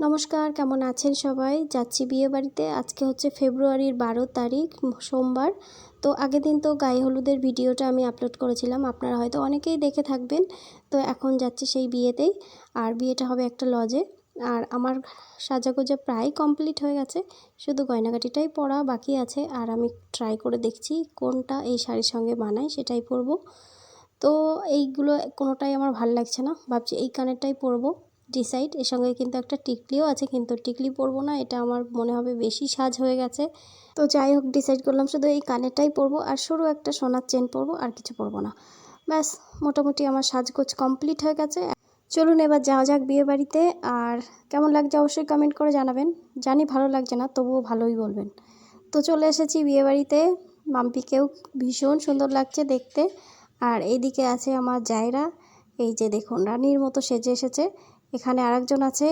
নমস্কার, কেমন আছেন সবাই? যাচ্ছি বিয়েবাড়িতে। আজকে হচ্ছে ফেব্রুয়ারির 12 তারিখ সোমবার। তো আগের দিন তো গায়ে হলুদের ভিডিওটা আমি আপলোড করেছিলাম, আপনারা হয়তো অনেকেই দেখে থাকবেন। তো এখন যাচ্ছি সেই বিয়েতেই, আর বিয়েটা হবে একটা লজে। আর আমার সাজাগোজা প্রায় কমপ্লিট হয়ে গেছে, শুধু গয়নাগাটিটাই পরা বাকি আছে। আর আমি ট্রাই করে দেখছি কোনটা এই শাড়ির সঙ্গে মানায়, সেটাই পরবো। তো এইগুলো কোনোটাই আমার ভাল লাগছে না, ভাবছি এই কানেরটাই পরবো। ডিসাইড এর সঙ্গে কিন্তু একটা টিকলিও আছে, কিন্তু টিকলি পরবো না, এটা আমার মনে হবে বেশি সাজ হয়ে গেছে। তো যাই হোক, ডিসাইড করলাম শুধু এই কানেরটাই পরবো আর সরু একটা সোনার চেন পরবো, আর কিছু পরবো না। ব্যাস, মোটামুটি আমার সাজগোজ কমপ্লিট হয়ে গেছে। চলুন এবার যাওয়া যাক বিয়ে বাড়িতে। আর কেমন লাগছে অবশ্যই কমেন্ট করে জানাবেন। জানি ভালো লাগছে না, তবুও ভালোই বলবেন। তো চলে এসেছি বিয়ে বাড়িতে। মাম্পিকেও ভীষণ সুন্দর লাগছে দেখতে। আর এইদিকে আছে আমার জায়রা, এই যে দেখুন রানীর মতো সেজে এসেছে। এখানে আরেকজন আছে,